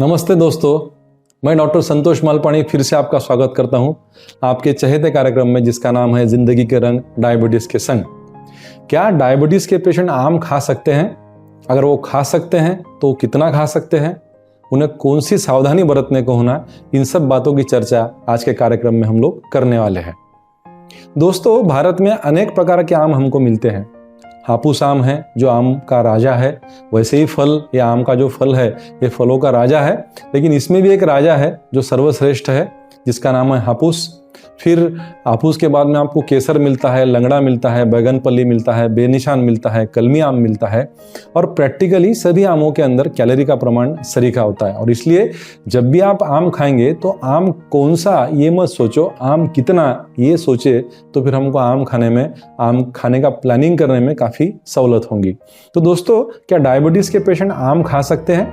नमस्ते दोस्तों, मैं डॉक्टर संतोष मालपानी फिर से आपका स्वागत करता हूं आपके चहेते कार्यक्रम में जिसका नाम है जिंदगी के रंग डायबिटीज के संग। क्या डायबिटीज के पेशेंट आम खा सकते हैं? अगर वो खा सकते हैं तो कितना खा सकते हैं, उन्हें कौन सी सावधानी बरतने को होना, इन सब बातों की चर्चा आज के कार्यक्रम में हम लोग करने वाले हैं। दोस्तों, भारत में अनेक प्रकार के आम हमको मिलते हैं। हापुस आम है जो आम का राजा है। वैसे ही फल या आम का जो फल है ये फलों का राजा है, लेकिन इसमें भी एक राजा है जो सर्वश्रेष्ठ है जिसका नाम है हापुस। फिर हापुस के बाद में आपको केसर मिलता है, लंगड़ा मिलता है, बैगनपल्ली मिलता है, बेनिशान मिलता है, कलमी आम मिलता है। और प्रैक्टिकली सभी आमों के अंदर कैलोरी का प्रमाण सरीखा होता है। और इसलिए जब भी आप आम खाएंगे तो आम कौन सा ये मत सोचो, आम कितना ये सोचे, तो फिर हमको आम खाने का प्लानिंग करने में काफ़ी सहूलत होगी। तो दोस्तों, क्या डायबिटीज़ के पेशेंट आम खा सकते हैं?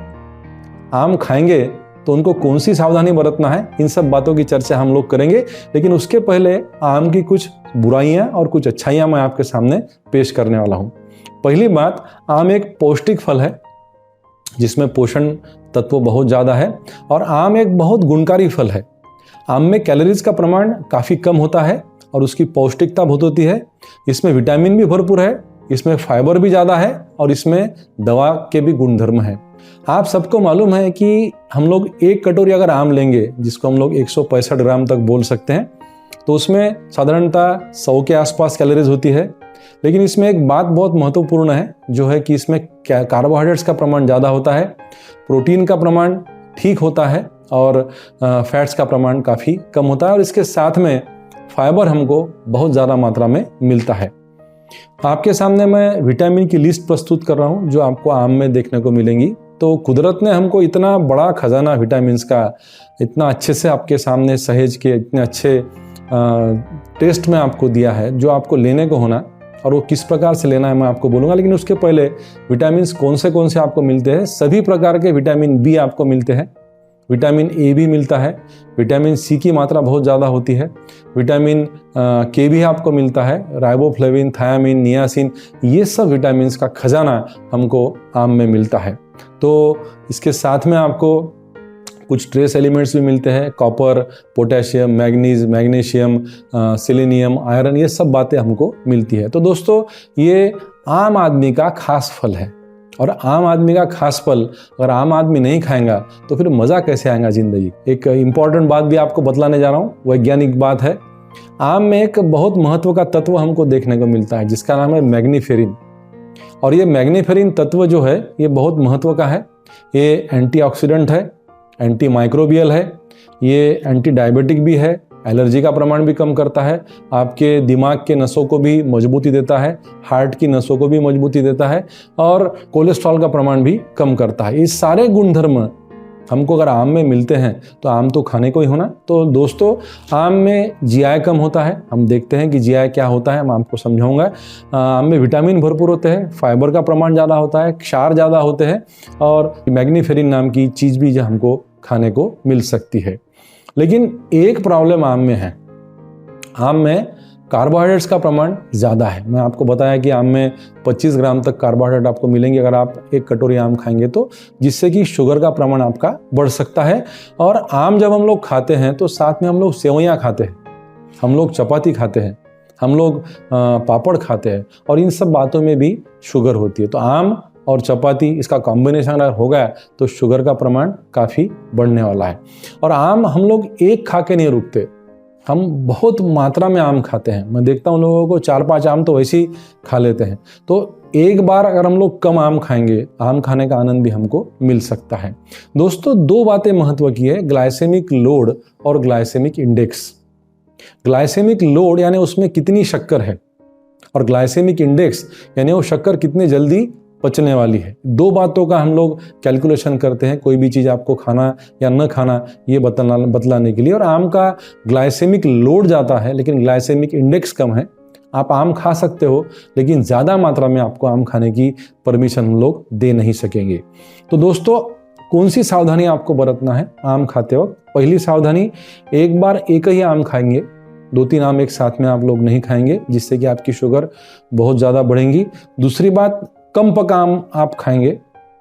आम खाएंगे तो उनको कौन सी सावधानी बरतना है, इन सब बातों की चर्चा हम लोग करेंगे। लेकिन उसके पहले आम की कुछ बुराइयां और कुछ अच्छाइयां मैं आपके सामने पेश करने वाला हूं। पहली बात, आम एक पौष्टिक फल है जिसमें पोषण तत्व बहुत ज़्यादा है और आम एक बहुत गुणकारी फल है। आम में कैलोरीज का प्रमाण काफ़ी कम होता है और उसकी पौष्टिकता बहुत होती है। इसमें विटामिन भी भरपूर है, इसमें फाइबर भी ज़्यादा है और इसमें दवा के भी गुणधर्म है। आप सबको मालूम है कि हम लोग एक कटोरी अगर आम लेंगे, जिसको हम लोग 165 ग्राम तक बोल सकते हैं, तो उसमें साधारणतः 100 के आसपास कैलोरीज होती है। लेकिन इसमें एक बात बहुत महत्वपूर्ण है, जो है कि इसमें कार्बोहाइड्रेट्स का प्रमाण ज़्यादा होता है, प्रोटीन का प्रमाण ठीक होता है और फैट्स का प्रमाण काफ़ी कम होता है। और इसके साथ में फाइबर हमको बहुत ज़्यादा मात्रा में मिलता है। आपके सामने मैं विटामिन की लिस्ट प्रस्तुत कर रहा हूँ जो आपको आम में देखने को मिलेंगी। तो कुदरत ने हमको इतना बड़ा खजाना विटामिन्स का इतना अच्छे से आपके सामने सहेज के इतने अच्छे टेस्ट में आपको दिया है, जो आपको लेने को होना और वो किस प्रकार से लेना है मैं आपको बोलूँगा। लेकिन उसके पहले विटामिन्स कौन से आपको मिलते हैं? सभी प्रकार के विटामिन बी आपको मिलते हैं, विटामिन ए भी मिलता है, विटामिन सी की मात्रा बहुत ज़्यादा होती है, विटामिन के भी आपको मिलता है, राइबोफ्लेविन, थायामिन, नियासिन, ये सब विटामिन्स का खजाना हमको आम में मिलता है। तो इसके साथ में आपको कुछ ट्रेस एलिमेंट्स भी मिलते हैं, copper, potassium, magnesium, selenium, iron, ये सब बातें हमको मिलती है। तो दोस्तों, ये आम आदमी का खास फल है और आम आदमी का खास फल अगर आम आदमी नहीं खाएगा तो फिर मज़ा कैसे आएगा ज़िंदगी। एक इम्पॉर्टेंट बात भी आपको बतलाने जा रहा हूँ, वैज्ञानिक बात है। आम में एक बहुत महत्व का तत्व हमको देखने को मिलता है जिसका नाम है मैग्नीफेरिन। और ये मैग्नीफेरिन तत्व जो है ये बहुत महत्व का है। ये एंटीऑक्सीडेंट है, एंटी माइक्रोबियल है, ये एंटी डायबिटिक भी है, एलर्जी का प्रमाण भी कम करता है, आपके दिमाग के नसों को भी मजबूती देता है, हार्ट की नसों को भी मजबूती देता है और कोलेस्ट्रॉल का प्रमाण भी कम करता है। ये सारे गुणधर्म हमको अगर आम में मिलते हैं तो आम तो खाने को ही होना। तो दोस्तों, आम में जीआई कम होता है। हम देखते हैं कि जीआई क्या होता है, मैं आपको समझाऊंगा। आम में विटामिन भरपूर होते हैं, फाइबर का प्रमाण ज़्यादा होता है, क्षार ज़्यादा होते हैं और मैग्नीफेरिन नाम की चीज़ भी हमको खाने को मिल सकती है। लेकिन एक प्रॉब्लम आम में है, आम में कार्बोहाइड्रेट्स का प्रमाण ज़्यादा है। मैं आपको बताया कि आम में 25 ग्राम तक कार्बोहाइड्रेट आपको मिलेंगे अगर आप एक कटोरी आम खाएंगे तो, जिससे कि शुगर का प्रमाण आपका बढ़ सकता है। और आम जब हम लोग खाते हैं तो साथ में हम लोग सेवइयाँ खाते हैं, हम लोग चपाती खाते हैं, हम लोग पापड़ खाते हैं और इन सब बातों में भी शुगर होती है। तो आम और चपाती इसका कॉम्बिनेशन अगर हो गया तो शुगर का प्रमाण काफ़ी बढ़ने वाला है। और आम हम लोग एक खा के नहीं रुकते, हम बहुत मात्रा में आम खाते हैं। मैं देखता हूँ लोगों को 4-5 आम तो वैसे ही खा लेते हैं। तो एक बार अगर हम लोग कम आम खाएंगे, आम खाने का आनंद भी हमको मिल सकता है। दोस्तों, 2 बातें महत्व की है, ग्लाइसेमिक लोड और ग्लाइसेमिक इंडेक्स। ग्लाइसेमिक लोड यानी उसमें कितनी शक्कर है और ग्लाइसेमिक इंडेक्स यानी वो शक्कर कितने जल्दी पचने वाली है। 2 बातों का हम लोग कैलकुलेशन करते हैं कोई भी चीज़ आपको खाना या न खाना ये बतलाने के लिए। और आम का ग्लाइसेमिक लोड ज़्यादा है लेकिन ग्लाइसेमिक इंडेक्स कम है। आप आम खा सकते हो लेकिन ज़्यादा मात्रा में आपको आम खाने की परमिशन हम लोग दे नहीं सकेंगे। तो दोस्तों, कौन सी सावधानी आपको बरतना है आम खाते वक्त? पहली सावधानी, एक बार एक ही आम खाएंगे, 2-3 आम एक साथ में आप लोग नहीं खाएंगे जिससे कि आपकी शुगर बहुत ज़्यादा बढ़ेंगी। दूसरी बात, कम पका आम आप खाएंगे,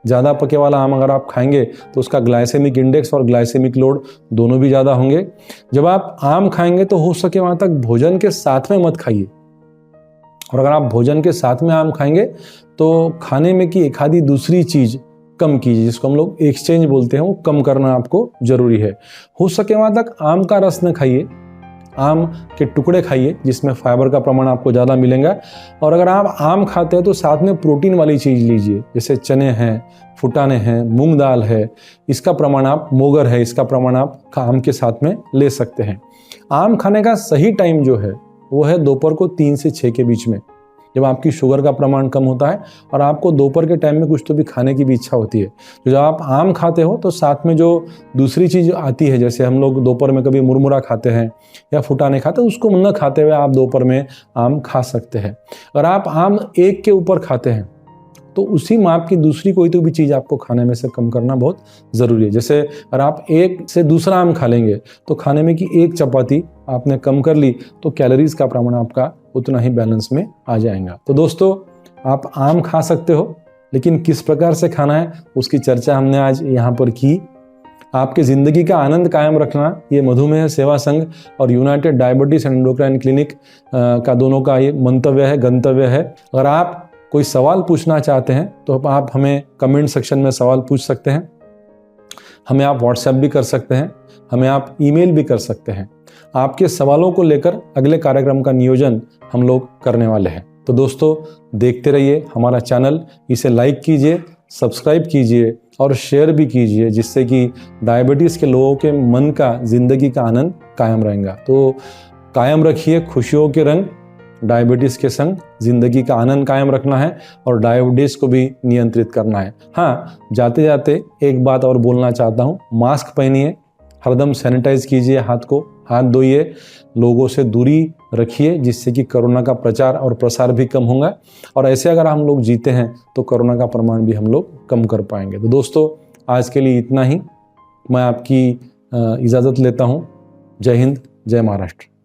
ज़्यादा पके वाला आम अगर आप खाएंगे तो उसका ग्लाइसेमिक इंडेक्स और ग्लाइसेमिक लोड दोनों भी ज़्यादा होंगे। जब आप आम खाएंगे तो हो सके वहाँ तक भोजन के साथ में मत खाइए, और अगर आप भोजन के साथ में आम खाएंगे तो खाने में की एक आधी दूसरी चीज़ कम कीजिए, जिसको हम लोग एक्सचेंज बोलते हैं, वो कम करना आपको जरूरी है। हो सके वहाँ तक आम का रस न खाइए, आम के टुकड़े खाइए जिसमें फाइबर का प्रमाण आपको ज़्यादा मिलेगा। और अगर आप आम खाते हैं तो साथ में प्रोटीन वाली चीज़ लीजिए, जैसे चने हैं, फुटाने हैं, मूंग दाल है, इसका प्रमाण आप, मोगर है, इसका प्रमाण आप आम के साथ में ले सकते हैं। आम खाने का सही टाइम जो है वो है दोपहर को 3 से 6 के बीच में, जब आपकी शुगर का प्रमाण कम होता है और आपको दोपहर के टाइम में कुछ तो भी खाने की भी इच्छा होती है। तो जब आप आम खाते हो तो साथ में जो दूसरी चीज़ आती है, जैसे हम लोग दोपहर में कभी मुरमुरा खाते हैं या फुटाने खाते हैं, उसको न खाते हुए आप दोपहर में आम खा सकते हैं। अगर आप आम एक के ऊपर खाते हैं तो उसी माप की दूसरी कोई तो भी चीज़ आपको खाने में से कम करना बहुत ज़रूरी है। जैसे अगर आप एक से दूसरा आम खा लेंगे तो खाने में की एक चपाती आपने कम कर ली तो कैलोरीज का प्रमाण आपका उतना ही बैलेंस में आ जाएगा। तो दोस्तों, आप आम खा सकते हो, लेकिन किस प्रकार से खाना है उसकी चर्चा हमने आज यहाँ पर की। आपकी ज़िंदगी का आनंद कायम रखना, ये मधुमेह सेवा संघ और United diabetes and endocrine clinic का दोनों का ये मंतव्य है, गंतव्य है। अगर आप कोई सवाल पूछना चाहते हैं तो आप हमें कमेंट सेक्शन में सवाल पूछ सकते हैं, हमें आप व्हाट्सएप भी कर सकते हैं, हमें आप ईमेल भी कर सकते हैं। आपके सवालों को लेकर अगले कार्यक्रम का नियोजन हम लोग करने वाले हैं। तो दोस्तों, देखते रहिए हमारा चैनल, इसे लाइक कीजिए, सब्सक्राइब कीजिए और शेयर भी कीजिए, जिससे कि डायबिटीज़ के लोगों के मन का, जिंदगी का आनंद कायम रहेगा। तो कायम रखिए खुशियों के रंग, डायबिटीज़ के संग जिंदगी का आनंद कायम रखना है और डायबिटीज़ को भी नियंत्रित करना है। हाँ, जाते जाते एक बात और बोलना चाहता हूँ, मास्क पहनिए, हरदम सैनिटाइज कीजिए हाथ को, हाथ धोइए, लोगों से दूरी रखिए, जिससे कि कोरोना का प्रचार और प्रसार भी कम होगा। और ऐसे अगर हम लोग जीते हैं तो कोरोना का प्रमाण भी हम लोग कम कर पाएंगे। तो दोस्तों, आज के लिए इतना ही। मैं आपकी इजाज़त लेता हूँ। जय हिंद, जय महाराष्ट्र।